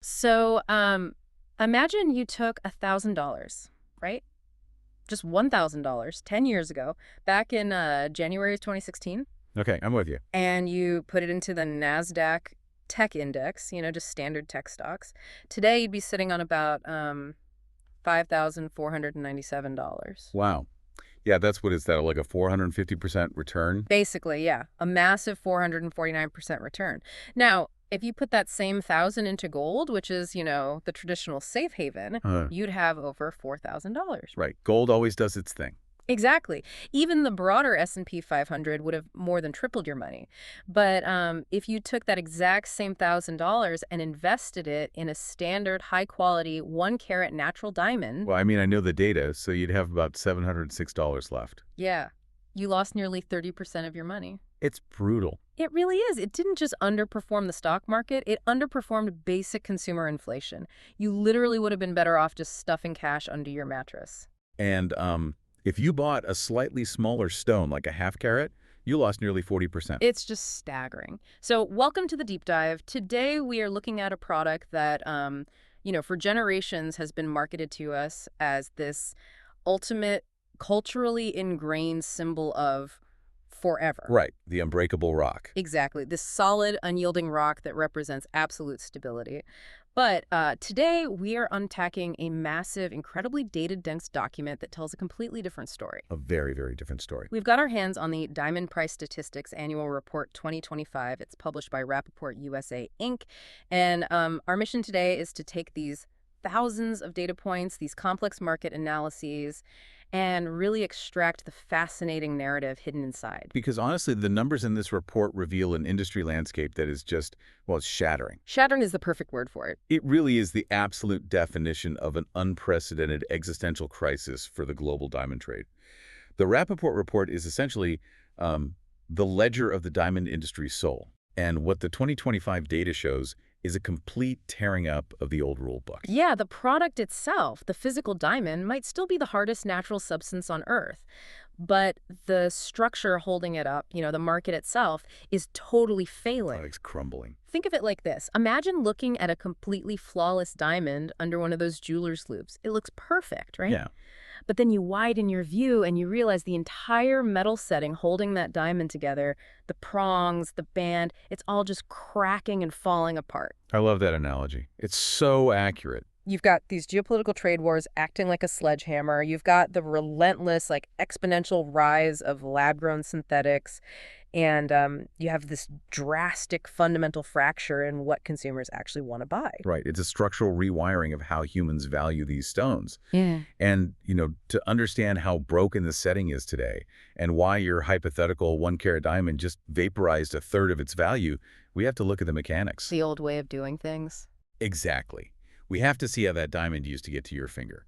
So, imagine you took $1,000, right? Just $1,000 10 years ago, back in January of 2016, Okay, I'm with you. and you put it into the NASDAQ tech index, just standard tech stocks. Today, you'd be sitting on about $5,497. Wow. Yeah, that's what is that, like a 450% return? Basically, yeah, a massive 449% return. Now, if you put that same thousand into gold, which is, the traditional safe haven, Uh, you'd have over $4,000. right. Gold always does its thing. Exactly. Even the broader S&P 500 would have more than tripled your money. But if you took that exact same $1,000 and invested it in a standard high-quality 1 carat natural diamond, Well, I mean, I know the data, so you'd have about $706 left. yeah, you lost nearly 30% of your money. It's brutal. It really is. It didn't just underperform the stock market, it underperformed basic consumer inflation. You literally would have been better off just stuffing cash under your mattress. And if you bought a slightly smaller stone, like a half carat, you lost nearly 40%. It's just staggering. So, welcome to the deep dive. Today, we are looking at a product that, for generations has been marketed to us as this ultimate culturally ingrained symbol of forever. Right, the unbreakable rock. Exactly. This solid, unyielding rock that represents absolute stability. But today, we are unpacking a massive, incredibly dated, dense document that tells a completely different story. A very, very different story. We've got our hands on the Diamond Price Statistics Annual Report 2025. It's published by Rappaport USA Inc. And our mission today is to take these thousands of data points, these complex market analyses, and really extract the fascinating narrative hidden inside. Because honestly, the numbers in this report reveal an industry landscape that is just, well, it's shattering. Shattering is the perfect word for it. It really is the absolute definition of an unprecedented existential crisis for the global diamond trade. The Rappaport report is essentially the ledger of the diamond industry's soul. And what the 2025 data shows is a complete tearing up of the old rule book. Yeah, the product itself, the physical diamond, might still be the hardest natural substance on Earth. But the structure holding it up, the market itself, is totally failing. Products crumbling. Think of it like this. Imagine looking at a completely flawless diamond under one of those jeweler's loupes. It looks perfect, right? Yeah. But then you widen your view and you realize the entire metal setting holding that diamond together, the prongs, the band, it's all just cracking and falling apart. I love that analogy. It's so accurate. You've got these geopolitical trade wars acting like a sledgehammer. You've got the relentless, exponential rise of lab-grown synthetics. And you have this drastic fundamental fracture in what consumers actually want to buy. Right. It's a structural rewiring of how humans value these stones. Yeah. And, to understand how broken the setting is today and why your hypothetical 1 carat diamond just vaporized a third of its value, we have to look at the mechanics. The old way of doing things. Exactly. We have to see how that diamond used to get to your finger.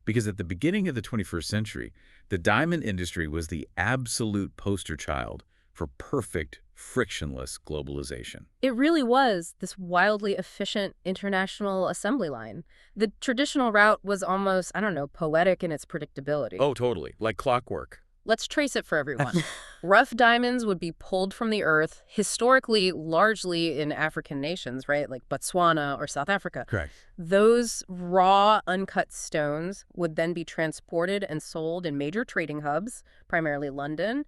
Because at the beginning of the 21st century, the diamond industry was the absolute poster child for perfect, frictionless globalization. It really was this wildly efficient international assembly line. The traditional route was almost, I don't know, poetic in its predictability. Oh, totally. Like clockwork. Let's trace it for everyone. Rough diamonds would be pulled from the earth, historically largely in African nations, right? Like Botswana or South Africa. Correct. Those raw, uncut stones would then be transported and sold in major trading hubs, primarily London.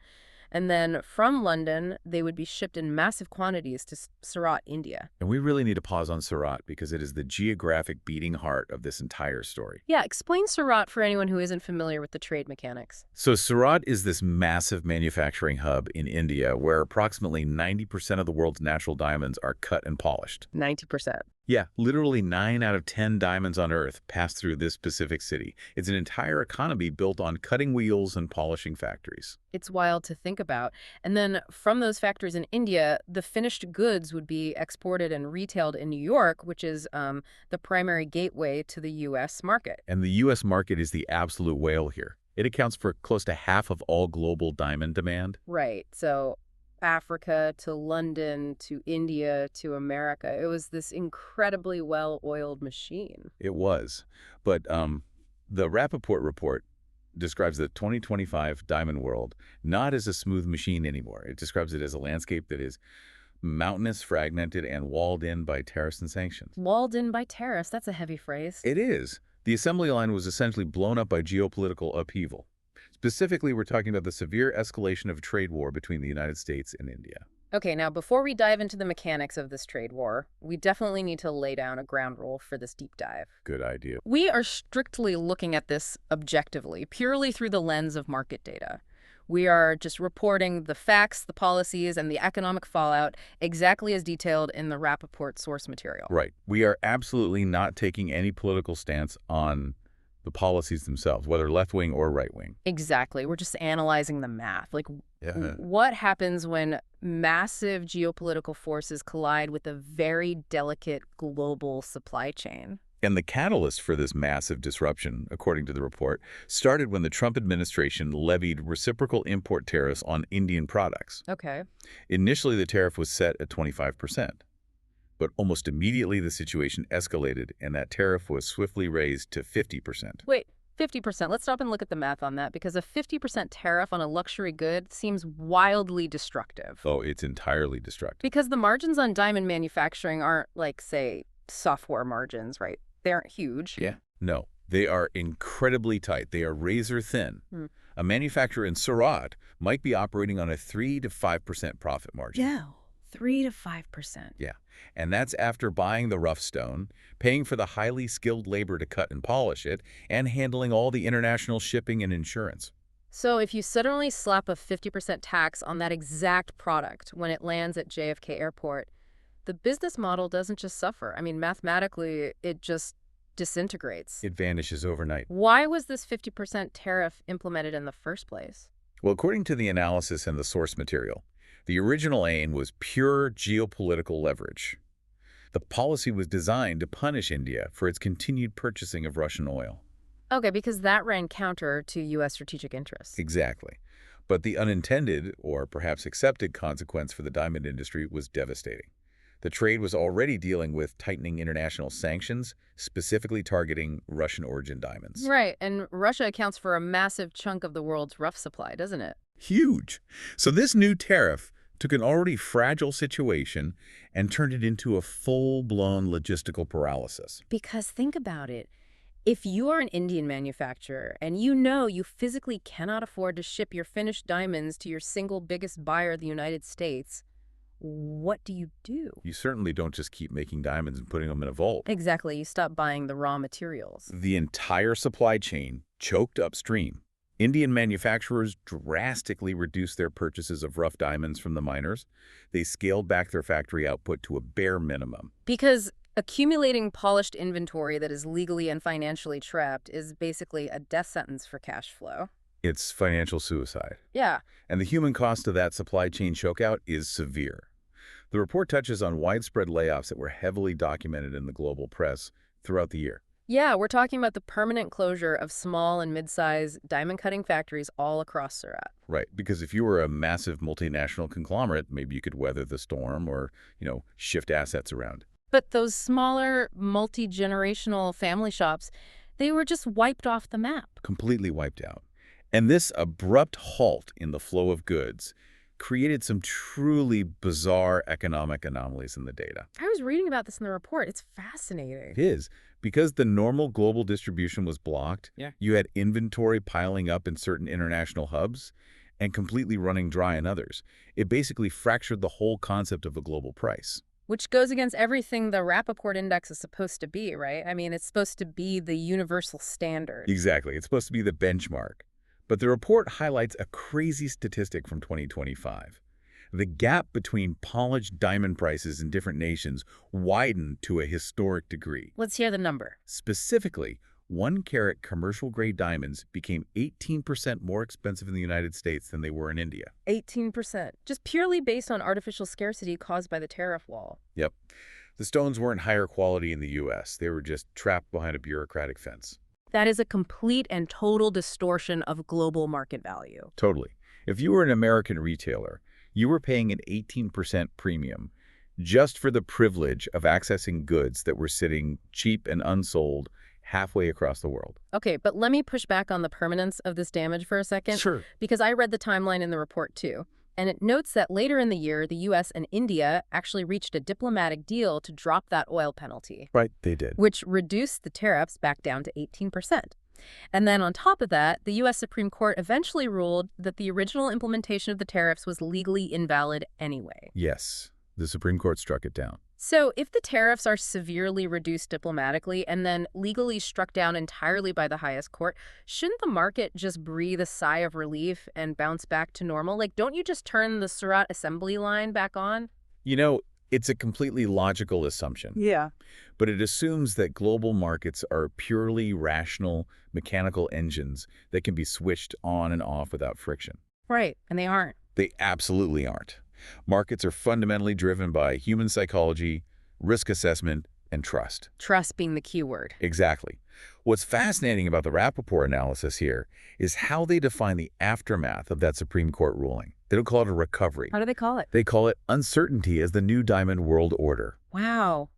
And then from London, they would be shipped in massive quantities to Surat, India. And we really need to pause on Surat because it is the geographic beating heart of this entire story. Yeah, explain Surat for anyone who isn't familiar with the trade mechanics. So Surat is this massive manufacturing hub in India where approximately 90% of the world's natural diamonds are cut and polished. 90%. Yeah, literally 9 out of 10 diamonds on Earth pass through this specific city. It's an entire economy built on cutting wheels and polishing factories. It's wild to think about. And then from those factories in India, the finished goods would be exported and retailed in New York, which is the primary gateway to the U.S. market. And the U.S. market is the absolute whale here. It accounts for close to half of all global diamond demand. Right. So Africa to London to India to America. It was this incredibly well-oiled machine. It was. But the Rappaport report describes the 2025 diamond world not as a smooth machine anymore. It describes it as a landscape that is Mountainous, fragmented, and walled in by tariffs and sanctions. Walled in by tariffs, that's a heavy phrase. It is. The assembly line was essentially blown up by geopolitical upheaval. Specifically, we're talking about the severe escalation of a trade war between the United States and India. Okay, now before we dive into the mechanics of this trade war, we definitely need to lay down a ground rule for this deep dive. Good idea. We are strictly looking at this objectively, purely through the lens of market data. We are just reporting the facts, the policies, and the economic fallout exactly as detailed in the Rappaport source material. Right. We are absolutely not taking any political stance on the policies themselves, whether left-wing or right-wing. Exactly. We're just analyzing the math. Like, Yeah. what happens when massive geopolitical forces collide with a very delicate global supply chain? And the catalyst for this massive disruption, according to the report, started when the Trump administration levied reciprocal import tariffs on Indian products. Okay. Initially, the tariff was set at 25%. But almost immediately, the situation escalated, and that tariff was swiftly raised to 50%. Wait, 50%. Let's stop and look at the math on that, because a 50% tariff on a luxury good seems wildly destructive. Oh, it's entirely destructive. Because the margins on diamond manufacturing aren't like, say, software margins, right? They aren't huge. Yeah. No, they are incredibly tight. They are razor thin. A manufacturer in Surat might be operating on a 3 to 5% profit margin. Yeah, 3 to 5%. Yeah. And that's after buying the rough stone, paying for the highly skilled labor to cut and polish it, and handling all the international shipping and insurance. So if you suddenly slap a 50% tax on that exact product when it lands at JFK Airport, the business model doesn't just suffer. I mean, mathematically, it just disintegrates. It vanishes overnight. Why was this 50% tariff implemented in the first place? Well, according to the analysis and the source material, the original aim was pure geopolitical leverage. The policy was designed to punish India for its continued purchasing of Russian oil. Okay, because that ran counter to U.S. strategic interests. Exactly. But the unintended, or perhaps accepted, consequence for the diamond industry was devastating. The trade was already dealing with tightening international sanctions, specifically targeting Russian-origin diamonds. Right, and Russia accounts for a massive chunk of the world's rough supply, doesn't it? Huge. So this new tariff took an already fragile situation and turned it into a full-blown logistical paralysis. Because think about it. If you are an Indian manufacturer and you know you physically cannot afford to ship your finished diamonds to your single biggest buyer, the United States, what do you do? You certainly don't just keep making diamonds and putting them in a vault. Exactly. You stop buying the raw materials. The entire supply chain choked upstream. Indian manufacturers drastically reduced their purchases of rough diamonds from the miners. They scaled back their factory output to a bare minimum. Because accumulating polished inventory that is legally and financially trapped is basically a death sentence for cash flow. It's financial suicide. Yeah. And the human cost of that supply chain chokeout is severe. The report touches on widespread layoffs that were heavily documented in the global press throughout the year. Yeah, we're talking about the permanent closure of small and mid-sized diamond cutting factories all across Surat. Right, because if you were a massive multinational conglomerate, maybe you could weather the storm or, shift assets around. But those smaller, multi-generational family shops, they were just wiped off the map. Completely wiped out. And this abrupt halt in the flow of goods created some truly bizarre economic anomalies in the data. I was reading about this in the report. It's fascinating. It is. Because the normal global distribution was blocked, you had inventory piling up in certain international hubs and completely running dry in others. It basically fractured the whole concept of a global price. Which goes against everything the Rappaport Index is supposed to be, right? I mean, it's supposed to be the universal standard. Exactly. It's supposed to be the benchmark. But the report highlights a crazy statistic from 2025. The gap between polished diamond prices in different nations widened to a historic degree. Let's hear the number. Specifically, 1-carat commercial-grade diamonds became 18% more expensive in the United States than they were in India. 18%. Just purely based on artificial scarcity caused by the tariff wall. Yep. The stones weren't higher quality in the U.S. They were just trapped behind a bureaucratic fence. That is a complete and total distortion of global market value. Totally. If you were an American retailer, you were paying an 18% premium just for the privilege of accessing goods that were sitting cheap and unsold halfway across the world. Okay, but let me push back on the permanence of this damage for a second. Sure. Because I read the timeline in the report too. And it notes that later in the year, the U.S. and India actually reached a diplomatic deal to drop that oil penalty, Right, they did. which reduced the tariffs back down to 18%. And then on top of that, the U.S. Supreme Court eventually ruled that the original implementation of the tariffs was legally invalid anyway. Yes, the Supreme Court struck it down. So if the tariffs are severely reduced diplomatically and then legally struck down entirely by the highest court, shouldn't the market just breathe a sigh of relief and bounce back to normal? Like, don't you just turn the Surat assembly line back on? You know, it's a completely logical assumption. Yeah. But it assumes that global markets are purely rational, mechanical engines that can be switched on and off without friction. Right, and they aren't. They absolutely aren't. Markets are fundamentally driven by human psychology, risk assessment, and trust. Trust being the key word. Exactly. What's fascinating about the Rappaport analysis here is how they define the aftermath of that Supreme Court ruling. They don't call it a recovery. How do they call it? They call it uncertainty as the new diamond world order. Wow.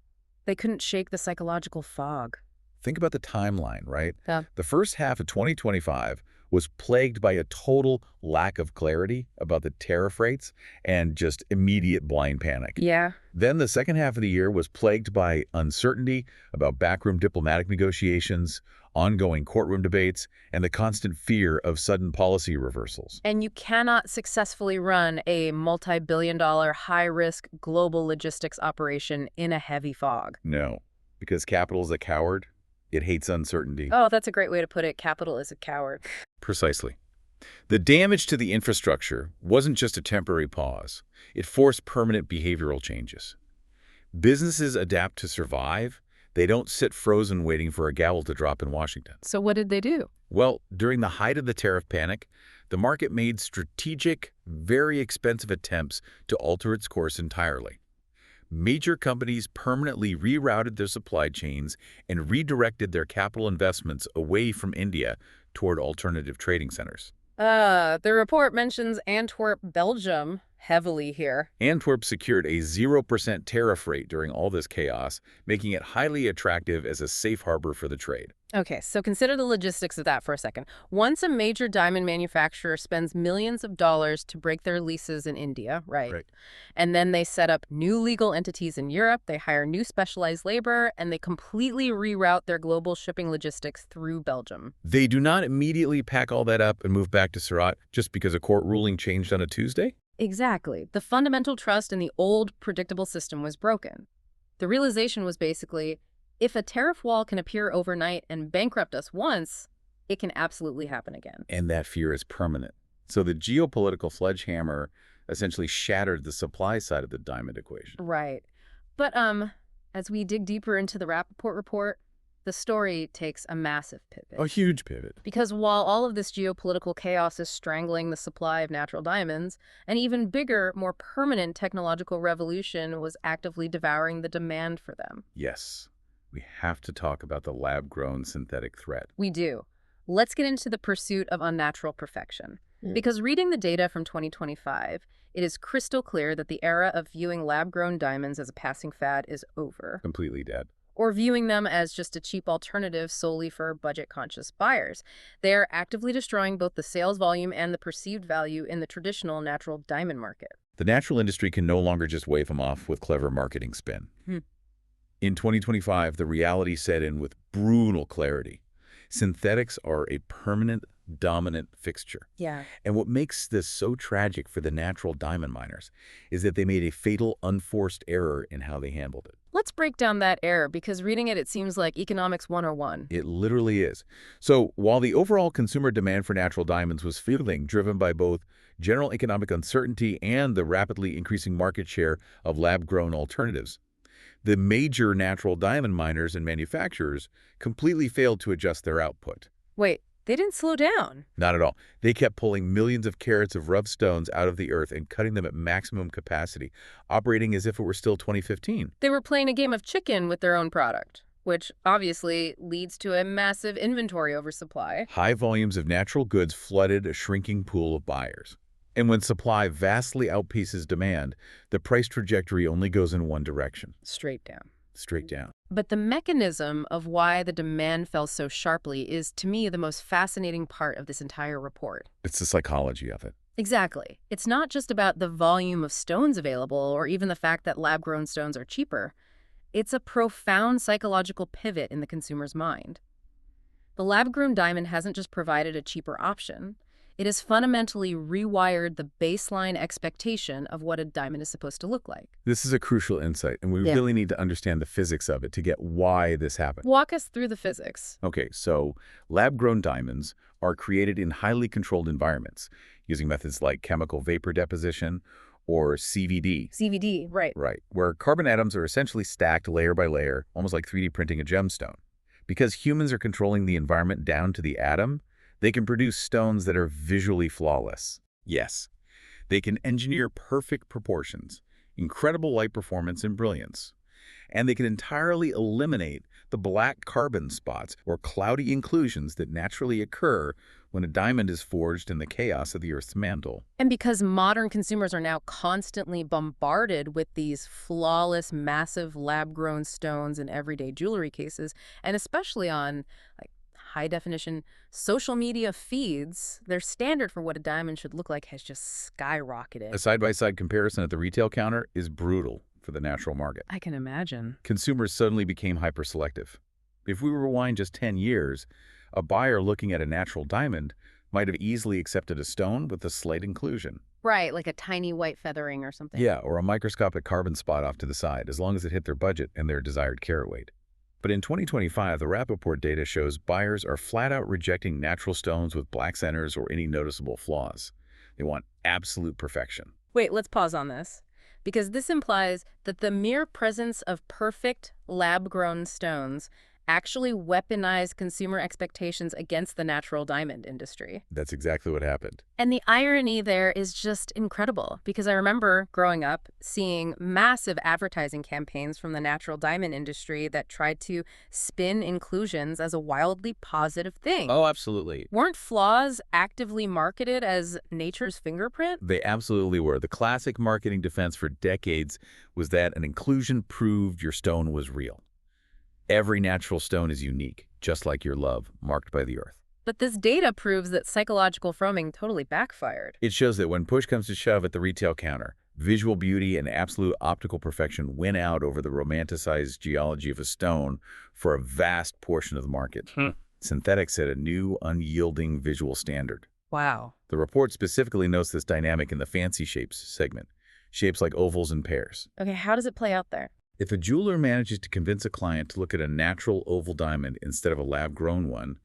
They couldn't shake the psychological fog. Think about the timeline, right? Yeah. The first half of 2025 was plagued by a total lack of clarity about the tariff rates and just immediate blind panic. Yeah. Then the second half of the year was plagued by uncertainty about backroom diplomatic negotiations, ongoing courtroom debates, and the constant fear of sudden policy reversals. And you cannot successfully run a multi-billion-dollar, high-risk global logistics operation in a heavy fog. No, because capital is a coward. It hates uncertainty. Oh, that's a great way to put it. Capital is a coward. Precisely. The damage to the infrastructure wasn't just a temporary pause. It forced permanent behavioral changes. Businesses adapt to survive. They don't sit frozen waiting for a gavel to drop in Washington. So what did they do? Well, during the height of the tariff panic, the market made strategic, very expensive attempts to alter its course entirely. Major companies permanently rerouted their supply chains and redirected their capital investments away from India toward alternative trading centers. The report mentions Antwerp, Belgium, heavily here. Antwerp secured a 0% tariff rate during all this chaos, making it highly attractive as a safe harbor for the trade. Okay, so consider the logistics of that for a second. Once a major diamond manufacturer spends millions of dollars to break their leases in India, right? And then they set up new legal entities in Europe, they hire new specialized labor, and they completely reroute their global shipping logistics through Belgium. They do not immediately pack all that up and move back to Surat just because a court ruling changed on a Tuesday? Exactly. The fundamental trust in the old, predictable system was broken. The realization was basically, if a tariff wall can appear overnight and bankrupt us once, it can absolutely happen again. And that fear is permanent. So the geopolitical sledgehammer essentially shattered the supply side of the diamond equation. Right. But as we dig deeper into the Rappaport report, the story takes a massive pivot. A huge pivot. Because while all of this geopolitical chaos is strangling the supply of natural diamonds, an even bigger, more permanent technological revolution was actively devouring the demand for them. Yes. We have to talk about the lab-grown synthetic threat. We do. Let's get into the pursuit of unnatural perfection. Because reading the data from 2025, it is crystal clear that the era of viewing lab-grown diamonds as a passing fad is over. Completely dead. Or viewing them as just a cheap alternative solely for budget-conscious buyers. They are actively destroying both the sales volume and the perceived value in the traditional natural diamond market. The natural industry can no longer just wave them off with clever marketing spin. In 2025, the reality set in with brutal clarity. Synthetics are a permanent, dominant fixture. Yeah. And what makes this so tragic for the natural diamond miners is that they made a fatal, unforced error in how they handled it. Let's break down that error, because reading it, it seems like economics 101. It literally is. So while the overall consumer demand for natural diamonds was feeling driven by both general economic uncertainty and the rapidly increasing market share of lab-grown alternatives, the major natural diamond miners and manufacturers completely failed to adjust their output. Wait, they didn't slow down? Not at all. They kept pulling millions of carats of rough stones out of the earth and cutting them at maximum capacity, operating as if it were still 2015. They were playing a game of chicken with their own product, which obviously leads to a massive inventory oversupply. High volumes of natural goods flooded a shrinking pool of buyers. And when supply vastly outpaces demand, the price trajectory only goes in one direction. Straight down. Straight down. But the mechanism of why the demand fell so sharply is, to me, the most fascinating part of this entire report. It's the psychology of it. Exactly. It's not just about the volume of stones available or even the fact that lab-grown stones are cheaper. It's a profound psychological pivot in the consumer's mind. The lab-grown diamond hasn't just provided a cheaper option. It has fundamentally rewired the baseline expectation of what a diamond is supposed to look like. This is a crucial insight, and we Yeah. really need to understand the physics of it to get why this happened. Walk us through the physics. Okay, so lab-grown diamonds are created in highly controlled environments using methods like chemical vapor deposition or CVD, CVD, right. right, where carbon atoms are essentially stacked layer by layer, almost like 3D printing a gemstone. Because humans are controlling the environment down to the atom, they can produce stones that are visually flawless. Yes, they can engineer perfect proportions, incredible light performance and brilliance. And they can entirely eliminate the black carbon spots or cloudy inclusions that naturally occur when a diamond is forged in the chaos of the Earth's mantle. And because modern consumers are now constantly bombarded with these flawless, massive lab-grown stones in everyday jewelry cases, and especially on like high-definition social media feeds, their standard for what a diamond should look like has just skyrocketed. A side-by-side comparison at the retail counter is brutal for the natural market. I can imagine. Consumers suddenly became hyper-selective. If we rewind just 10 years, a buyer looking at a natural diamond might have easily accepted a stone with a slight inclusion. Right, like a tiny white feathering or something. Yeah, or a microscopic carbon spot off to the side, as long as it hit their budget and their desired carat weight. But in 2025, the Rappaport data shows buyers are flat out rejecting natural stones with black centers or any noticeable flaws. They want absolute perfection. Wait, let's pause on this. Because this implies that the mere presence of perfect lab-grown stones actually weaponized consumer expectations against the natural diamond industry. That's exactly what happened. And the irony there is just incredible, because I remember growing up seeing massive advertising campaigns from the natural diamond industry that tried to spin inclusions as a wildly positive thing. Oh, absolutely. Weren't flaws actively marketed as nature's fingerprint? They absolutely were. The classic marketing defense for decades was that an inclusion proved your stone was real. Every natural stone is unique, just like your love, marked by the earth. But this data proves that psychological framing totally backfired. It shows that when push comes to shove at the retail counter, visual beauty and absolute optical perfection win out over the romanticized geology of a stone for a vast portion of the market. Synthetics set a new, unyielding visual standard. Wow. The report specifically notes this dynamic in the fancy shapes segment, shapes like ovals and pears. Okay, how does it play out there? If a jeweler manages to convince a client to look at a natural oval diamond instead of a lab-grown one,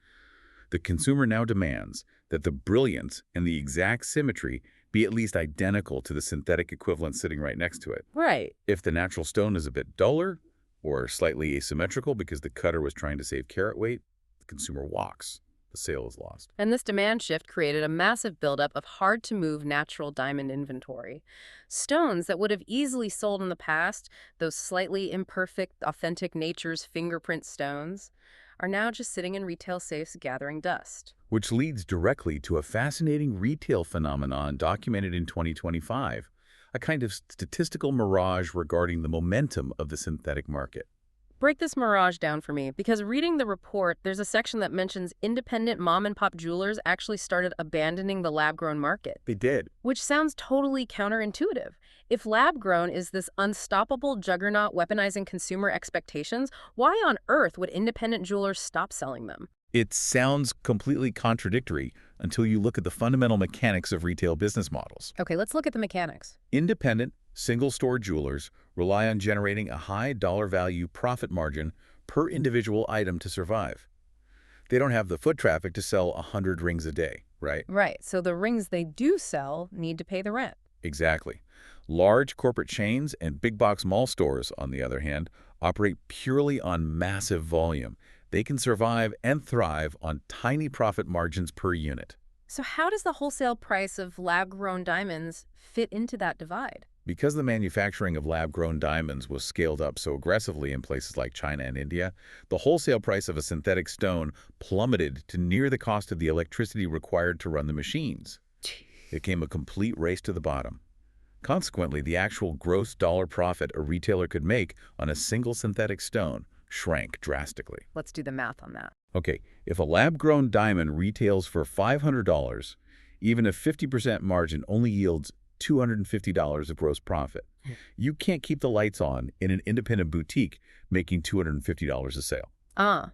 the consumer now demands that the brilliance and the exact symmetry be at least identical to the synthetic equivalent sitting right next to it. Right. If the natural stone is a bit duller or slightly asymmetrical because the cutter was trying to save carat weight, the consumer walks. The sale is lost. And this demand shift created a massive buildup of hard-to-move natural diamond inventory. Stones that would have easily sold in the past, those slightly imperfect, authentic nature's fingerprint stones, are now just sitting in retail safes gathering dust. Which leads directly to a fascinating retail phenomenon documented in 2025, a kind of statistical mirage regarding the momentum of the synthetic market. Break this mirage down for me, because reading the report, there's a section that mentions independent mom-and-pop jewelers actually started abandoning the lab-grown market. They did. Which sounds totally counterintuitive. If lab-grown is this unstoppable juggernaut weaponizing consumer expectations, why on earth would independent jewelers stop selling them? It sounds completely contradictory until you look at the fundamental mechanics of retail business models. Okay, let's look at the mechanics. Independent, single-store jewelers rely on generating a high dollar value profit margin per individual item to survive. They don't have the foot traffic to sell 100 rings a day, right? Right, so the rings they do sell need to pay the rent. Exactly. Large corporate chains and big box mall stores, on the other hand, operate purely on massive volume. They can survive and thrive on tiny profit margins per unit. So how does the wholesale price of lab-grown diamonds fit into that divide? Because the manufacturing of lab-grown diamonds was scaled up so aggressively in places like China and India, the wholesale price of a synthetic stone plummeted to near the cost of the electricity required to run the machines. It became a complete race to the bottom. Consequently, the actual gross dollar profit a retailer could make on a single synthetic stone shrank drastically. Let's do the math on that. Okay, if a lab-grown diamond retails for $500, Even a 50% margin only yields $250 of gross profit. You can't keep the lights on in an independent boutique making $250 a sale. Ah,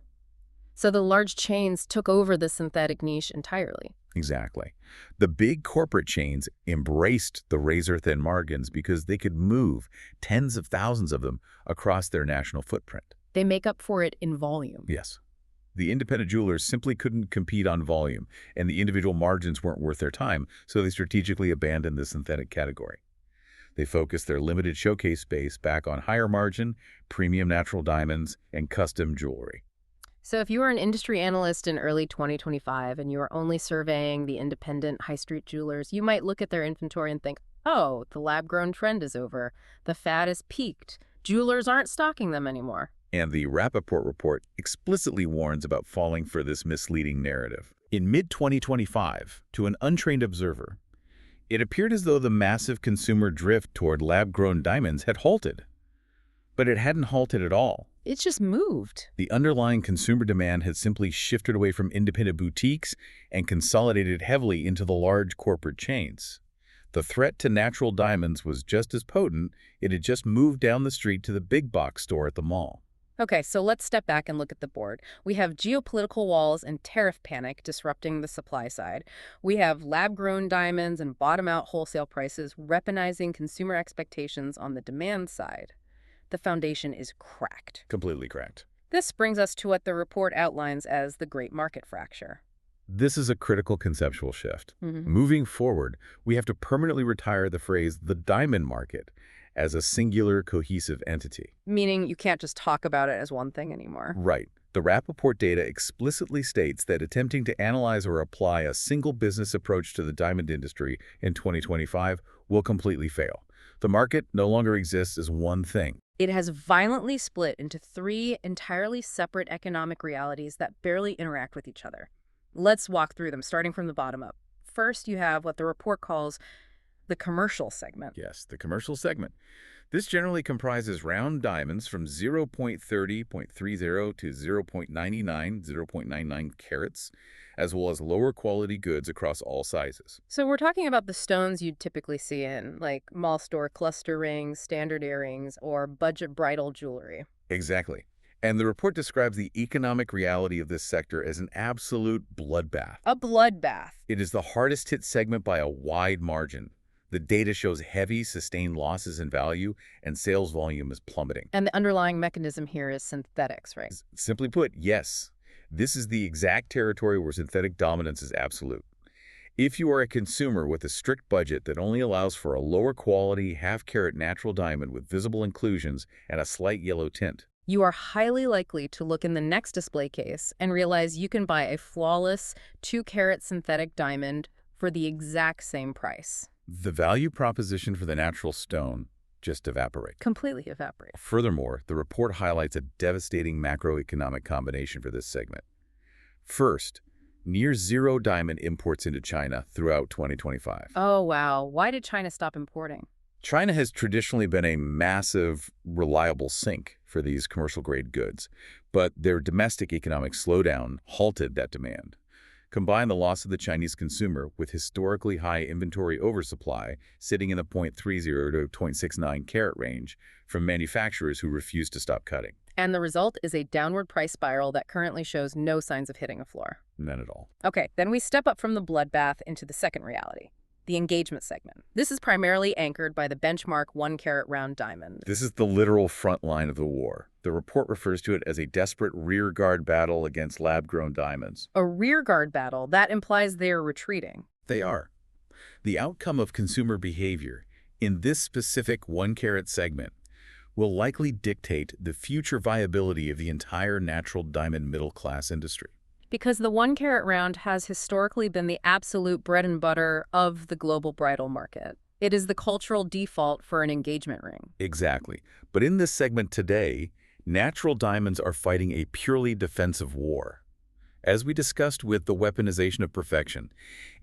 so the large chains took over the synthetic niche entirely. Exactly. The big corporate chains embraced the razor-thin margins because they could move tens of thousands of them across their national footprint. They make up for it in volume. Yes. The independent jewelers simply couldn't compete on volume, and the individual margins weren't worth their time, so they strategically abandoned the synthetic category. They focused their limited showcase space back on higher margin, premium natural diamonds, and custom jewelry. So if you were an industry analyst in early 2025 and you were only surveying the independent high street jewelers, you might look at their inventory and think, oh, the lab-grown trend is over. The fad is peaked. Jewelers aren't stocking them anymore. And the Rappaport report explicitly warns about falling for this misleading narrative. In mid-2025, to an untrained observer, it appeared as though the massive consumer drift toward lab-grown diamonds had halted. But it hadn't halted at all. It's just moved. The underlying consumer demand had simply shifted away from independent boutiques and consolidated heavily into the large corporate chains. The threat to natural diamonds was just as potent. It had just moved down the street to the big box store at the mall. Okay, so let's step back and look at the board. We have geopolitical walls and tariff panic disrupting the supply side. We have lab-grown diamonds and bottom-out wholesale prices weaponizing consumer expectations on the demand side. The foundation is cracked. Completely cracked. This brings us to what the report outlines as the Great Market Fracture. This is a critical conceptual shift. Moving forward, we have to permanently retire the phrase the diamond market as a singular, cohesive entity. Meaning you can't just talk about it as one thing anymore. Right. The Rappaport data explicitly states that attempting to analyze or apply a single business approach to the diamond industry in 2025 will completely fail. The market no longer exists as one thing. It has violently split into three entirely separate economic realities that barely interact with each other. Let's walk through them, starting from the bottom up. First, you have what the report calls the commercial segment. Yes, the commercial segment. This generally comprises round diamonds from 0.30, 0.30 to 0.99, 0.99 carats, as well as lower quality goods across all sizes. So we're talking about the stones you'd typically see in, like mall store cluster rings, standard earrings, or budget bridal jewelry. Exactly. And the report describes the economic reality of this sector as an absolute bloodbath. A bloodbath. It is the hardest hit segment by a wide margin. The data shows heavy, sustained losses in value, and sales volume is plummeting. And the underlying mechanism here is synthetics, right? Simply put, yes. This is the exact territory where synthetic dominance is absolute. If you are a consumer with a strict budget that only allows for a lower quality, half-carat natural diamond with visible inclusions and a slight yellow tint, you are highly likely to look in the next display case and realize you can buy a flawless 2-carat synthetic diamond for the exact same price. the value proposition for the natural stone just evaporates. Completely evaporate. Furthermore, the report highlights a devastating macroeconomic combination for this segment. First, near-zero diamond imports into China throughout 2025. Oh, wow. Why did China stop importing? China has traditionally been a massive, reliable sink for these commercial-grade goods, but their domestic economic slowdown halted that demand. Combine the loss of the Chinese consumer with historically high inventory oversupply sitting in the 0.30 to 0.69 carat range from manufacturers who refuse to stop cutting. And the result is a downward price spiral that currently shows no signs of hitting a floor. None at all. Okay, then we step up from the bloodbath into the second reality, the engagement segment. This is primarily anchored by the benchmark 1-carat round diamond. This is the literal front line of the war. The report refers to it as a desperate rearguard battle against lab-grown diamonds. A rearguard battle, that implies they are retreating. They are. The outcome of consumer behavior in this specific 1-carat segment will likely dictate the future viability of the entire natural diamond middle-class industry. Because the 1-carat round has historically been the absolute bread and butter of the global bridal market. It is the cultural default for an engagement ring. Exactly. But in this segment today, natural diamonds are fighting a purely defensive war. As we discussed with the weaponization of perfection,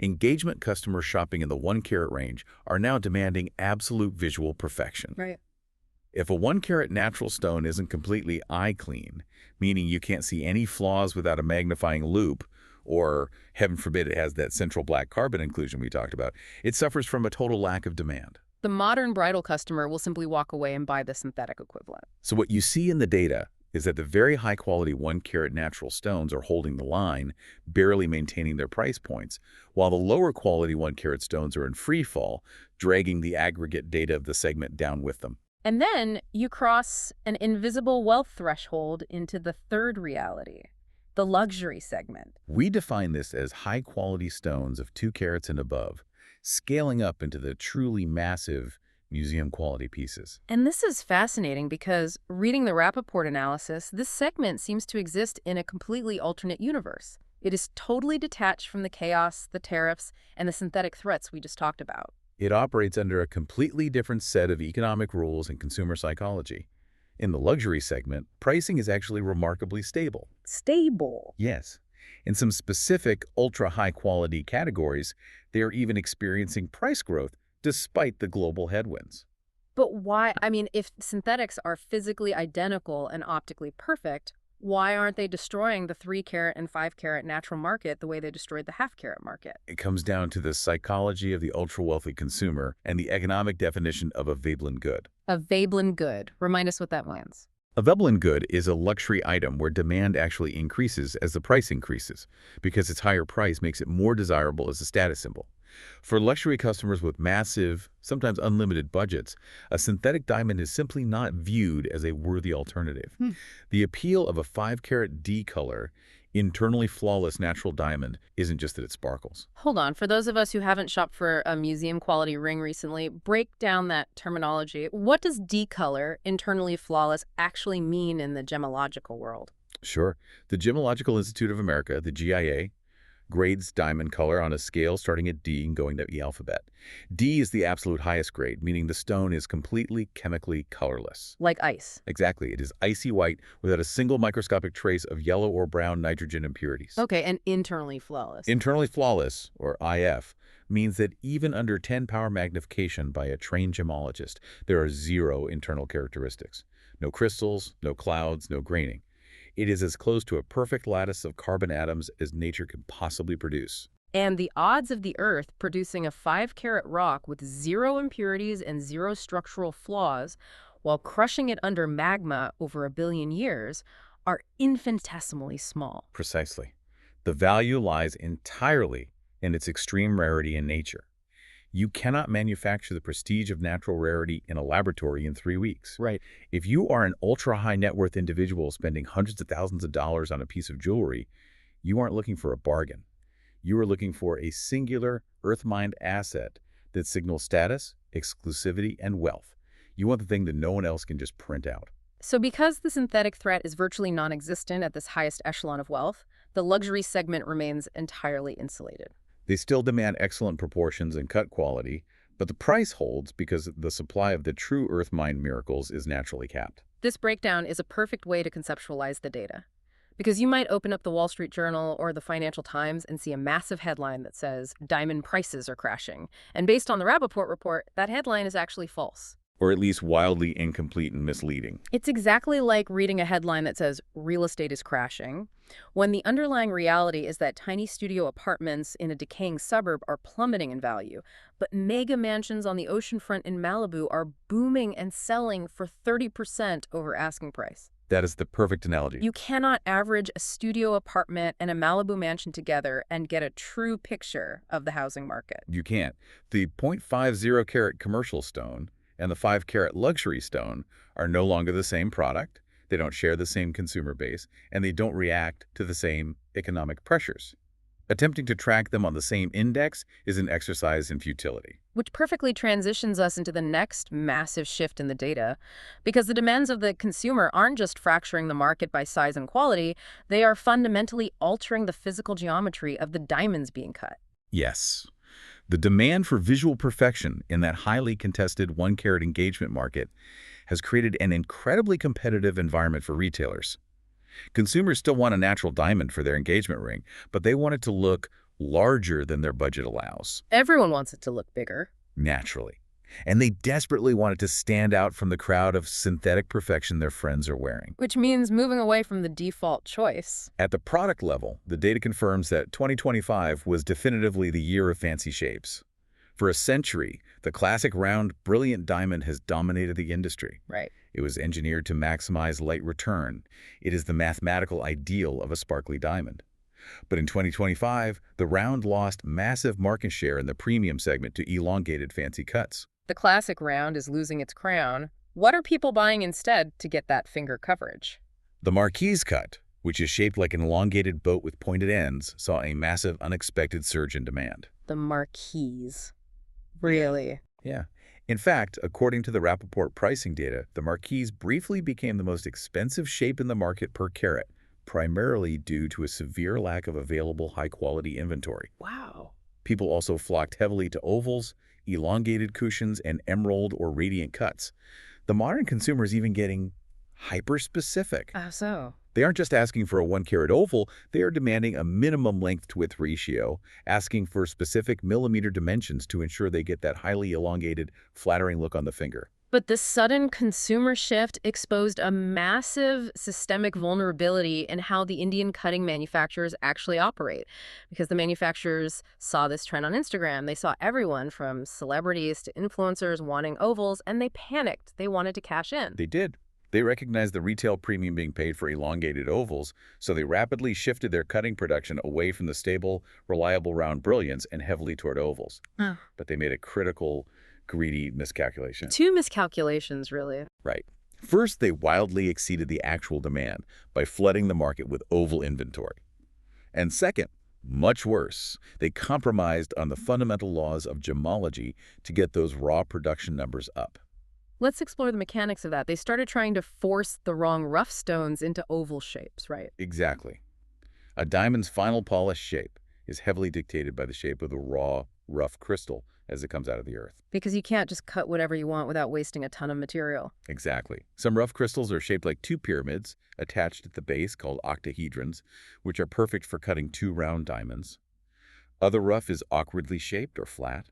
engagement customers shopping in the 1-carat range are now demanding absolute visual perfection. Right. If a 1-carat natural stone isn't completely eye clean, meaning you can't see any flaws without a magnifying loupe, or heaven forbid it has that central black carbon inclusion we talked about, it suffers from a total lack of demand. The modern bridal customer will simply walk away and buy the synthetic equivalent. So what you see in the data is that the very high-quality 1-carat natural stones are holding the line, barely maintaining their price points, while the lower-quality 1-carat stones are in free fall, dragging the aggregate data of the segment down with them. And then you cross an invisible wealth threshold into the third reality, the luxury segment. We define this as high-quality stones of 2 carats and above, scaling up into the truly massive museum-quality pieces. And this is fascinating because, reading the Rappaport analysis, this segment seems to exist in a completely alternate universe. It is totally detached from the chaos, the tariffs, and the synthetic threats we just talked about. It operates under a completely different set of economic rules and consumer psychology. In the luxury segment, pricing is actually remarkably stable. Stable. Yes. In some specific ultra-high-quality categories, they are even experiencing price growth despite the global headwinds. But why? I mean, if synthetics are physically identical and optically perfect, why aren't they destroying the 3-carat and 5-carat natural market the way they destroyed the half-carat market? It comes down to the psychology of the ultra-wealthy consumer and the economic definition of a Veblen good. A Veblen good. Remind us what that means. A Veblen good is a luxury item where demand actually increases as the price increases, because its higher price makes it more desirable as a status symbol. For luxury customers with massive, sometimes unlimited budgets, a synthetic diamond is simply not viewed as a worthy alternative. The appeal of a 5-carat D color, internally flawless natural diamond isn't just that it sparkles. Hold on. For those of us who haven't shopped for a museum-quality ring recently, break down that terminology. What does D-color, internally flawless, actually mean in the gemological world? Sure. The Gemological Institute of America, the GIA, grades diamond color on a scale starting at D and going to E alphabet. D is the absolute highest grade, meaning the stone is completely chemically colorless. Like ice. Exactly. It is icy white without a single microscopic trace of yellow or brown nitrogen impurities. Okay, and internally flawless. Internally flawless, or IF, means that even under 10-power magnification by a trained gemologist, there are 0 internal characteristics. No crystals, no clouds, no graining. It is as close to a perfect lattice of carbon atoms as nature can possibly produce. And the odds of the Earth producing a 5-carat rock with 0 impurities and 0 structural flaws while crushing it under magma over 1 billion years are infinitesimally small. Precisely. The value lies entirely in its extreme rarity in nature. You cannot manufacture the prestige of natural rarity in a laboratory in 3 weeks. Right. If you are an ultra-high net worth individual spending hundreds of thousands of dollars on a piece of jewelry, you aren't looking for a bargain. You are looking for a singular, earth-mined asset that signals status, exclusivity, and wealth. You want the thing that no one else can just print out. So because the synthetic threat is virtually non-existent at this highest echelon of wealth, the luxury segment remains entirely insulated. They still demand excellent proportions and cut quality, but the price holds because the supply of the true earth-mined miracles is naturally capped. This breakdown is a perfect way to conceptualize the data. Because you might open up the Wall Street Journal or the Financial Times and see a massive headline that says, "Diamond prices are crashing." And based on the Rappaport report, that headline is actually false. Or at least wildly incomplete and misleading. It's exactly like reading a headline that says, "Real estate is crashing," when the underlying reality is that tiny studio apartments in a decaying suburb are plummeting in value, but mega mansions on the oceanfront in Malibu are booming and selling for 30% over asking price. That is the perfect analogy. You cannot average a studio apartment and a Malibu mansion together and get a true picture of the housing market. You can't. The 0.50 carat commercial stone and the 5-carat luxury stone are no longer the same product, they don't share the same consumer base, and they don't react to the same economic pressures. Attempting to track them on the same index is an exercise in futility. Which perfectly transitions us into the next massive shift in the data, because the demands of the consumer aren't just fracturing the market by size and quality, they are fundamentally altering the physical geometry of the diamonds being cut. Yes. The demand for visual perfection in that highly contested 1-carat engagement market has created an incredibly competitive environment for retailers. Consumers still want a natural diamond for their engagement ring, but they want it to look larger than their budget allows. Everyone wants it to look bigger. Naturally. And they desperately wanted to stand out from the crowd of synthetic perfection their friends are wearing. Which means moving away from the default choice. At the product level, the data confirms that 2025 was definitively the year of fancy shapes. For a century, the classic round, brilliant diamond has dominated the industry. Right. It was engineered to maximize light return. It is the mathematical ideal of a sparkly diamond. But in 2025, the round lost massive market share in the premium segment to elongated fancy cuts. The classic round is losing its crown. What are people buying instead to get that finger coverage? The marquise cut, which is shaped like an elongated boat with pointed ends, saw a massive, unexpected surge in demand. The marquise. Really? Yeah. In fact, according to the Rappaport pricing data, the marquise briefly became the most expensive shape in the market per carat, primarily due to a severe lack of available high-quality inventory. Wow. People also flocked heavily to ovals, elongated cushions, and emerald or radiant cuts. The modern consumer is even getting hyper-specific. How so? They aren't just asking for a 1-carat oval, they are demanding a minimum length-to-width ratio, asking for specific millimeter dimensions to ensure they get that highly elongated, flattering look on the finger. But this sudden consumer shift exposed a massive systemic vulnerability in how the Indian cutting manufacturers actually operate. Because the manufacturers saw this trend on Instagram. They saw everyone from celebrities to influencers wanting ovals, and they panicked. They wanted to cash in. They did. They recognized the retail premium being paid for elongated ovals, so they rapidly shifted their cutting production away from the stable, reliable round brilliance and heavily toward ovals. Oh. But they made a critical, greedy miscalculation. Two miscalculations, really. Right. First, they wildly exceeded the actual demand by flooding the market with oval inventory. And second, much worse, they compromised on the fundamental laws of gemology to get those raw production numbers up. Let's explore the mechanics of that. They started trying to force the wrong rough stones into oval shapes, right? Exactly. A diamond's final polished shape is heavily dictated by the shape of the raw, rough crystal as it comes out of the earth. Because you can't just cut whatever you want without wasting a ton of material. Exactly. Some rough crystals are shaped like two pyramids attached at the base called octahedrons, which are perfect for cutting two round diamonds. Other rough is awkwardly shaped or flat.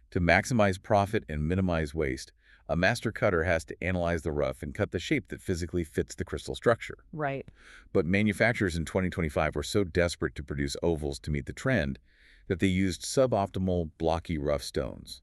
To maximize profit and minimize waste, a master cutter has to analyze the rough and cut the shape that physically fits the crystal structure. Right. But manufacturers in 2025 were so desperate to produce ovals to meet the trend that they used suboptimal, blocky rough stones.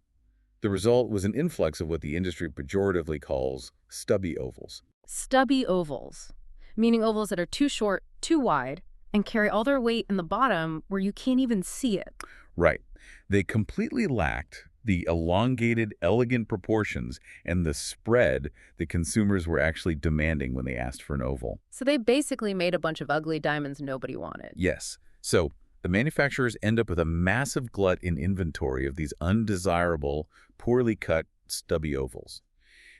The result was an influx of what the industry pejoratively calls stubby ovals. Stubby ovals, meaning ovals that are too short, too wide, and carry all their weight in the bottom where you can't even see it. Right. They completely lacked the elongated, elegant proportions and the spread that consumers were actually demanding when they asked for an oval. So they basically made a bunch of ugly diamonds nobody wanted. Yes. So the manufacturers end up with a massive glut in inventory of these undesirable, poorly cut, stubby ovals.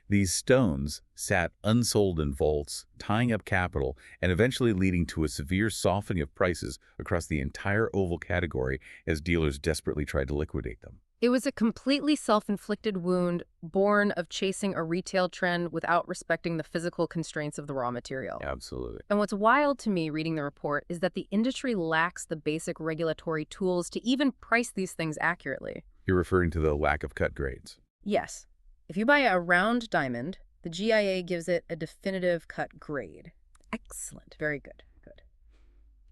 These stones sat unsold in vaults, tying up capital and eventually leading to a severe softening of prices across the entire oval category as dealers desperately tried to liquidate them. It was a completely self-inflicted wound born of chasing a retail trend without respecting the physical constraints of the raw material. Absolutely. And what's wild to me reading the report is that the industry lacks the basic regulatory tools to even price these things accurately. You're referring to the lack of cut grades. Yes. If you buy a round diamond, the GIA gives it a definitive cut grade. Excellent. Very good. Good.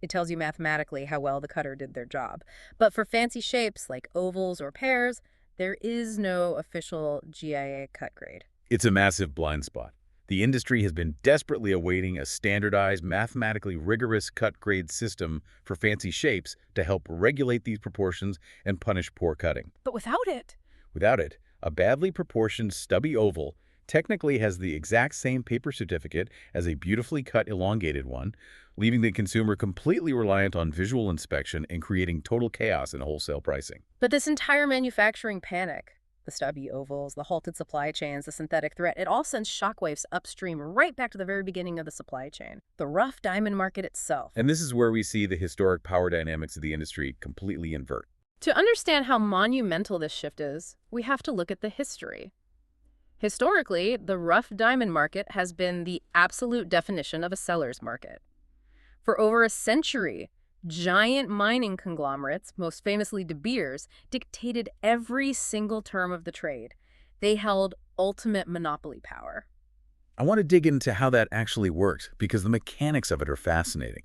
It tells you mathematically how well the cutter did their job. But for fancy shapes like ovals or pears, there is no official GIA cut grade. It's a massive blind spot. The industry has been desperately awaiting a standardized, mathematically rigorous cut grade system for fancy shapes to help regulate these proportions and punish poor cutting. But without it, Without it, a badly proportioned, stubby oval technically has the exact same paper certificate as a beautifully cut elongated one, leaving the consumer completely reliant on visual inspection and creating total chaos in wholesale pricing. But this entire manufacturing panic, the stubby ovals, the halted supply chains, the synthetic threat, it all sends shockwaves upstream right back to the very beginning of the supply chain, the rough diamond market itself. And this is where we see the historic power dynamics of the industry completely invert. To understand how monumental this shift is, we have to look at the history. Historically, the rough diamond market has been the absolute definition of a seller's market. For over a century, giant mining conglomerates, most famously De Beers, dictated every single term of the trade. They held ultimate monopoly power. I want to dig into how that actually works because the mechanics of it are fascinating.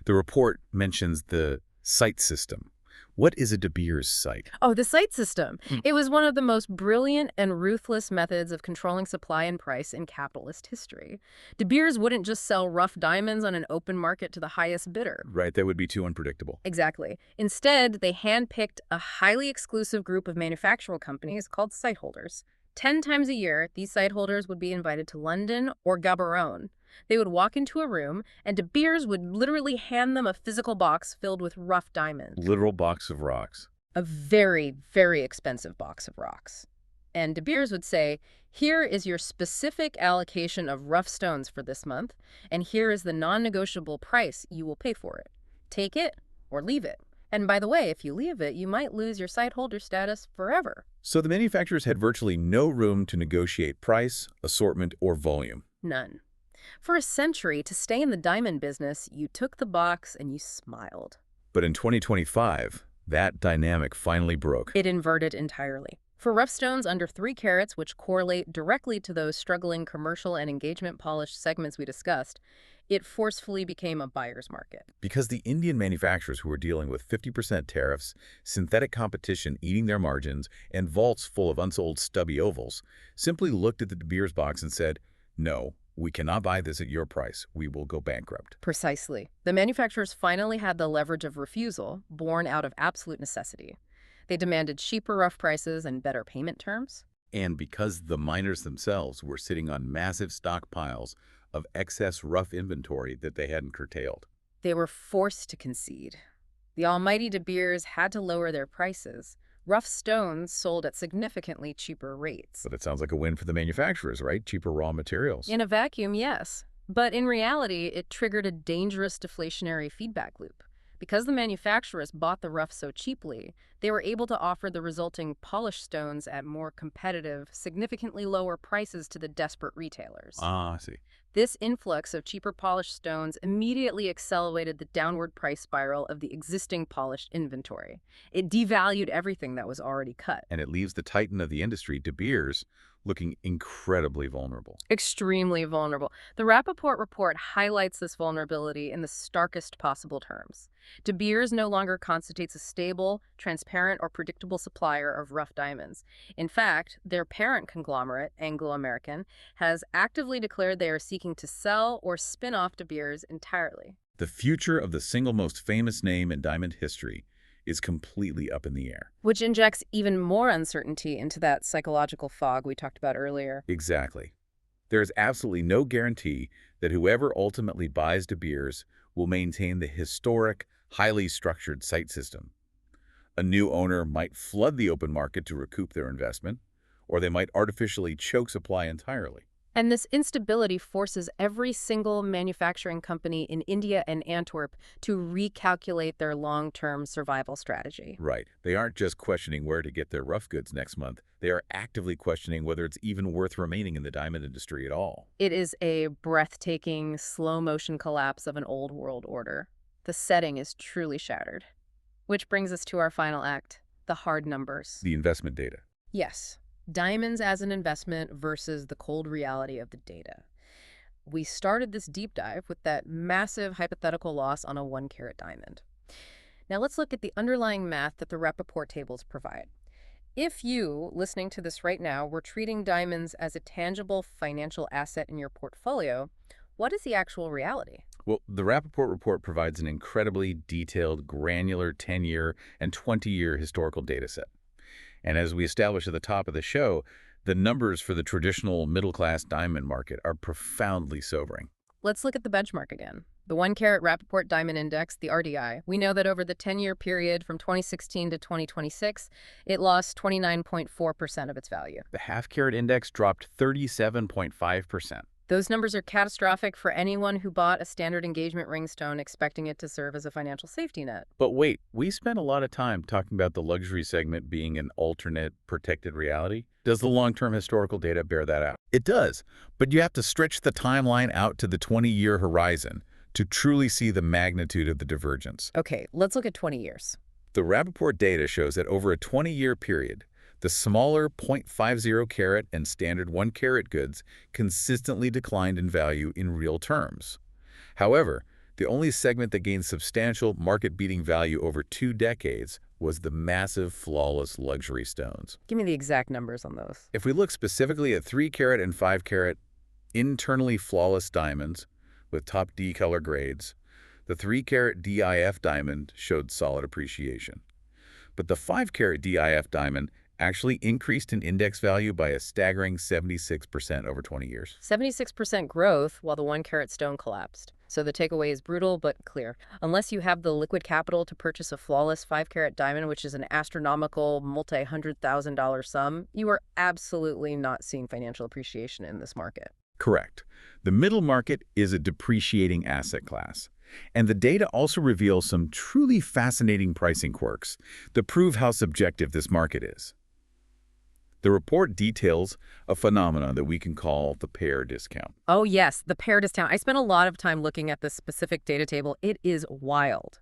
The report mentions the site system. What is a De Beers site? Oh, the site system. Hmm. It was one of the most brilliant and ruthless methods of controlling supply and price in capitalist history. De Beers wouldn't just sell rough diamonds on an open market to the highest bidder. Right, that would be too unpredictable. Exactly. Instead, they handpicked a highly exclusive group of manufacturing companies called site holders. 10 times a year, these site holders would be invited to London or Gaborone. They would walk into a room, and De Beers would literally hand them a physical box filled with rough diamonds. Literal box of rocks. A very, very expensive box of rocks. And De Beers would say, here is your specific allocation of rough stones for this month, and here is the non-negotiable price you will pay for it. Take it or leave it. And by the way, if you leave it, you might lose your site holder status forever. So the manufacturers had virtually no room to negotiate price, assortment, or volume. None. For a century, to stay in the diamond business, you took the box and you smiled. But in 2025, that dynamic finally broke. It inverted entirely. For rough stones under 3 carats, which correlate directly to those struggling commercial and engagement polished segments we discussed, it forcefully became a buyer's market. Because the Indian manufacturers who were dealing with 50% tariffs, synthetic competition eating their margins, and vaults full of unsold stubby ovals, simply looked at the De Beers box and said, no, we cannot buy this at your price. We will go bankrupt. Precisely. The manufacturers finally had the leverage of refusal, born out of absolute necessity. They demanded cheaper rough prices and better payment terms. And because the miners themselves were sitting on massive stockpiles of excess rough inventory that they hadn't curtailed. They were forced to concede. The almighty De Beers had to lower their prices. Rough stones sold at significantly cheaper rates. But it sounds like a win for the manufacturers, right? Cheaper raw materials. In a vacuum, yes. But in reality, it triggered a dangerous deflationary feedback loop. Because the manufacturers bought the rough so cheaply, they were able to offer the resulting polished stones at more competitive, significantly lower prices to the desperate retailers. I see. This influx of cheaper polished stones immediately accelerated the downward price spiral of the existing polished inventory. It devalued everything that was already cut. And it leaves the titan of the industry, De Beers, looking incredibly vulnerable. Extremely vulnerable. The Rappaport report highlights this vulnerability in the starkest possible terms. De Beers no longer constitutes a stable, transparent, or predictable supplier of rough diamonds. In fact, their parent conglomerate, Anglo-American, has actively declared they are seeking to sell or spin off De Beers entirely. The future of the single most famous name in diamond history is completely up in the air. Which injects even more uncertainty into that psychological fog we talked about earlier. Exactly. There is absolutely no guarantee that whoever ultimately buys De Beers will maintain the historic, highly structured site system. A new owner might flood the open market to recoup their investment, or they might artificially choke supply entirely. And this instability forces every single manufacturing company in India and Antwerp to recalculate their long-term survival strategy. Right. They aren't just questioning where to get their rough goods next month. They are actively questioning whether it's even worth remaining in the diamond industry at all. It is a breathtaking, slow-motion collapse of an old world order. The setting is truly shattered. Which brings us to our final act, the hard numbers. The investment data. Yes. Diamonds as an investment versus the cold reality of the data. We started this deep dive with that massive hypothetical loss on a 1-carat diamond. Now let's look at the underlying math that the Rappaport tables provide. If you, listening to this right now, were treating diamonds as a tangible financial asset in your portfolio, what is the actual reality? Well, the Rappaport report provides an incredibly detailed, granular 10-year and 20-year historical data set. And as we established at the top of the show, the numbers for the traditional middle-class diamond market are profoundly sobering. Let's look at the benchmark again. The 1-carat Rappaport Diamond Index, the RDI. We know that over the 10-year period from 2016 to 2026, it lost 29.4% of its value. The half-carat index dropped 37.5%. Those numbers are catastrophic for anyone who bought a standard engagement ring stone expecting it to serve as a financial safety net. But wait, we spent a lot of time talking about the luxury segment being an alternate, protected reality. Does the long-term historical data bear that out? It does, but you have to stretch the timeline out to the 20-year horizon to truly see the magnitude of the divergence. Okay, let's look at 20 years. The Rappaport data shows that over a 20-year period, The smaller 0.50 carat and standard 1 carat goods consistently declined in value in real terms. However, the only segment that gained substantial market-beating value over 2 decades was the massive, flawless luxury stones. Give me the exact numbers on those. If we look specifically at 3 carat and 5 carat internally flawless diamonds with top D color grades, the 3 carat DIF diamond showed solid appreciation. But the 5 carat DIF diamond actually increased in index value by a staggering 76% over 20 years. 76% growth while the 1 carat stone collapsed. So the takeaway is brutal but clear. Unless you have the liquid capital to purchase a flawless 5 carat diamond, which is an astronomical multi-$100,000 sum, you are absolutely not seeing financial appreciation in this market. Correct. The middle market is a depreciating asset class. And the data also reveals some truly fascinating pricing quirks that prove how subjective this market is. The report details a phenomenon that we can call the pair discount. Oh yes, the pair discount. I spent a lot of time looking at this specific data table. It is wild.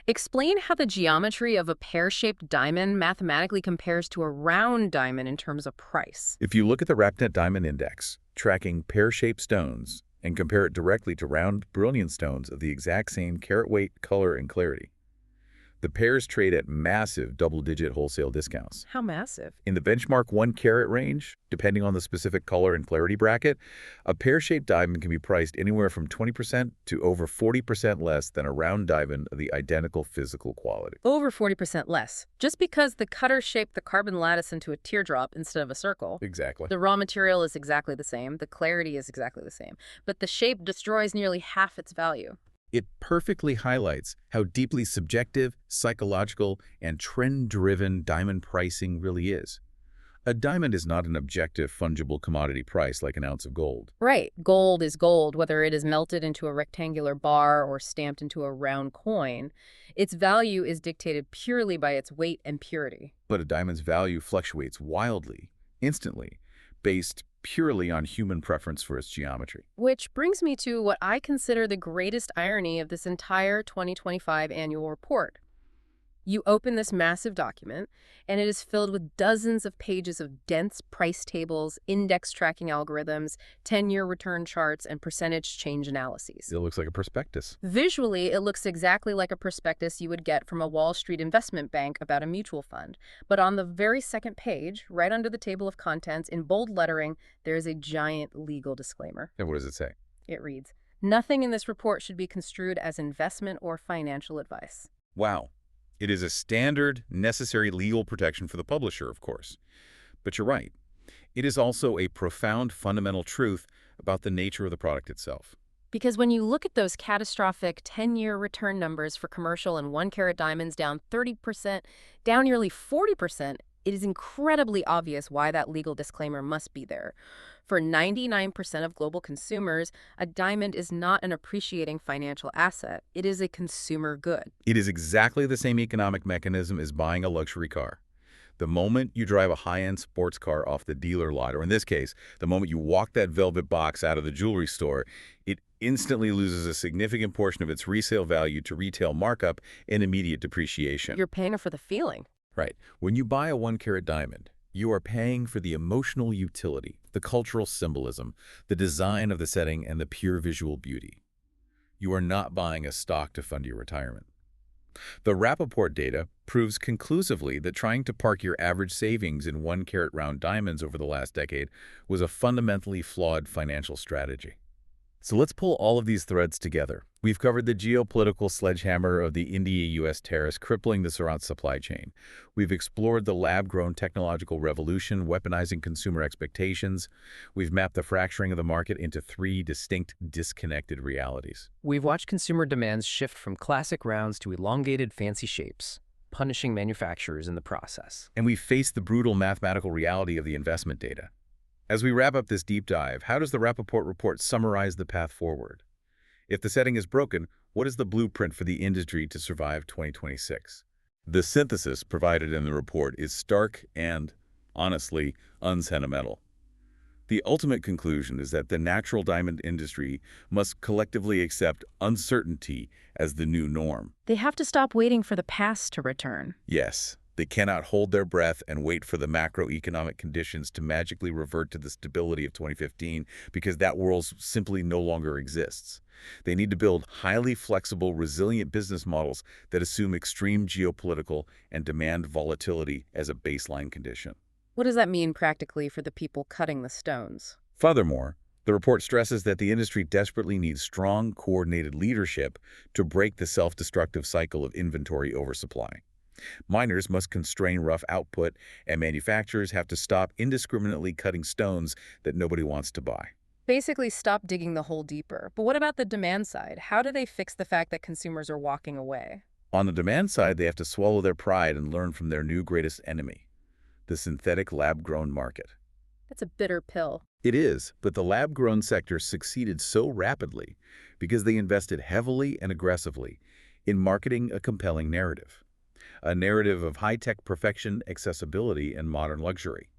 Explain how the geometry of a pear-shaped diamond mathematically compares to a round diamond in terms of price. If you look at the RapNet Diamond Index, tracking pear-shaped stones, and compare it directly to round, brilliant stones of the exact same carat weight, color, and clarity, the pairs trade at massive double-digit wholesale discounts. How massive? In the benchmark 1 carat range, depending on the specific color and clarity bracket, a pear-shaped diamond can be priced anywhere from 20% to over 40% less than a round diamond of the identical physical quality. Over 40% less. Just because the cutter shaped the carbon lattice into a teardrop instead of a circle. Exactly. The raw material is exactly the same, the clarity is exactly the same, but the shape destroys nearly half its value. It perfectly highlights how deeply subjective, psychological, and trend-driven diamond pricing really is. A diamond is not an objective, fungible commodity price like an ounce of gold. Right. Gold is gold, whether it is melted into a rectangular bar or stamped into a round coin. Its value is dictated purely by its weight and purity. But a diamond's value fluctuates wildly, instantly, based purely on human preference for its geometry. Which brings me to what I consider the greatest irony of this entire 2025 annual report. You open this massive document, and it is filled with dozens of pages of dense price tables, index tracking algorithms, 10-year return charts, and percentage change analyses. It looks like a prospectus. Visually, it looks exactly like a prospectus you would get from a Wall Street investment bank about a mutual fund. But on the very second page, right under the table of contents, in bold lettering, there is a giant legal disclaimer. And what does it say? It reads, "Nothing in this report should be construed as investment or financial advice." Wow. It is a standard, necessary legal protection for the publisher, of course. But you're right. It is also a profound fundamental truth about the nature of the product itself. Because when you look at those catastrophic 10-year return numbers for commercial and 1 carat diamonds down 30%, down nearly 40%, it is incredibly obvious why that legal disclaimer must be there. For 99% of global consumers, a diamond is not an appreciating financial asset. It is a consumer good. It is exactly the same economic mechanism as buying a luxury car. The moment you drive a high-end sports car off the dealer lot, or in this case, the moment you walk that velvet box out of the jewelry store, it instantly loses a significant portion of its resale value to retail markup and immediate depreciation. You're paying for the feeling. Right. When you buy a 1 carat diamond, you are paying for the emotional utility, the cultural symbolism, the design of the setting, and the pure visual beauty. You are not buying a stock to fund your retirement. The Rappaport data proves conclusively that trying to park your average savings in 1 carat round diamonds over the last decade was a fundamentally flawed financial strategy. So let's pull all of these threads together. We've covered the geopolitical sledgehammer of the India-US tariffs crippling the ceramics supply chain. We've explored the lab-grown technological revolution weaponizing consumer expectations. We've mapped the fracturing of the market into 3 distinct, disconnected realities. We've watched consumer demands shift from classic rounds to elongated, fancy shapes, punishing manufacturers in the process. And we've faced the brutal mathematical reality of the investment data. As we wrap up this deep dive, how does the Rappaport report summarize the path forward? If the setting is broken, what is the blueprint for the industry to survive 2026? The synthesis provided in the report is stark and, honestly, unsentimental. The ultimate conclusion is that the natural diamond industry must collectively accept uncertainty as the new norm. They have to stop waiting for the past to return. Yes, They cannot hold their breath and wait for the macroeconomic conditions to magically revert to the stability of 2015 because that world simply no longer exists. They need to build highly flexible, resilient business models that assume extreme geopolitical and demand volatility as a baseline condition. What does that mean practically for the people cutting the stones? Furthermore, the report stresses that the industry desperately needs strong, coordinated leadership to break the self-destructive cycle of inventory oversupply. Miners must constrain rough output, and manufacturers have to stop indiscriminately cutting stones that nobody wants to buy. Basically, stop digging the hole deeper. But what about the demand side? How do they fix the fact that consumers are walking away? On the demand side, they have to swallow their pride and learn from their new greatest enemy, the synthetic lab-grown market. That's a bitter pill. It is, but the lab-grown sector succeeded so rapidly because they invested heavily and aggressively in marketing a compelling narrative. A narrative of high-tech perfection, accessibility, and modern luxury.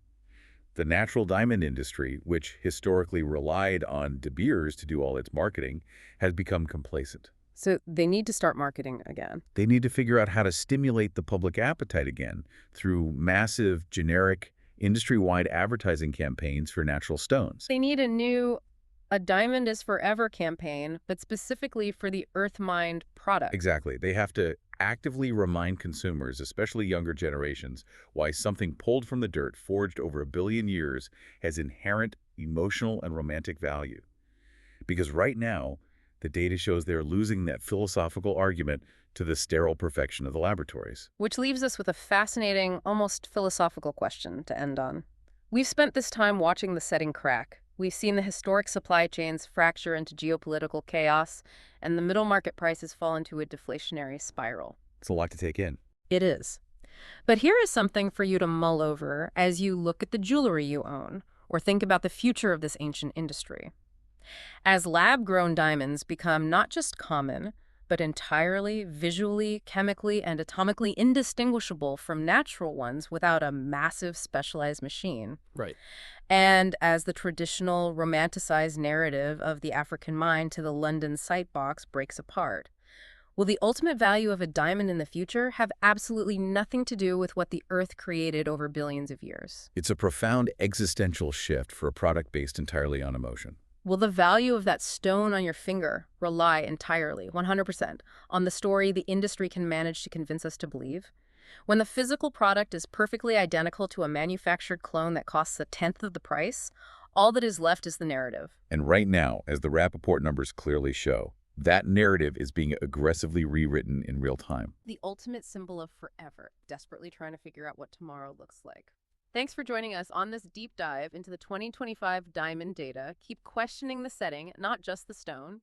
The natural diamond industry, which historically relied on De Beers to do all its marketing, has become complacent. So they need to start marketing again. They need to figure out how to stimulate the public appetite again through massive, generic, industry-wide advertising campaigns for natural stones. They need a diamond is forever campaign, but specifically for the earth-mined product. Exactly. They have to actively remind consumers, especially younger generations, why something pulled from the dirt, forged over 1 billion years, has inherent emotional and romantic value. Because right now, the data shows they're losing that philosophical argument to the sterile perfection of the laboratories. Which leaves us with a fascinating, almost philosophical question to end on. We've spent this time watching the setting crack. We've seen the historic supply chains fracture into geopolitical chaos, and the middle market prices fall into a deflationary spiral. It's a lot to take in. It is. But here is something for you to mull over as you look at the jewelry you own, or think about the future of this ancient industry. As lab-grown diamonds become not just common, but entirely visually, chemically, and atomically indistinguishable from natural ones without a massive specialized machine. Right. And as the traditional romanticized narrative of the African mine to the London sight box breaks apart, will the ultimate value of a diamond in the future have absolutely nothing to do with what the Earth created over billions of years? It's a profound existential shift for a product based entirely on emotion. Will the value of that stone on your finger rely entirely, 100%, on the story the industry can manage to convince us to believe? When the physical product is perfectly identical to a manufactured clone that costs 1/10 of the price, all that is left is the narrative. And right now, as the Rappaport numbers clearly show, that narrative is being aggressively rewritten in real time. The ultimate symbol of forever, desperately trying to figure out what tomorrow looks like. Thanks for joining us on this deep dive into the 2025 diamond data. Keep questioning the setting, not just the stone.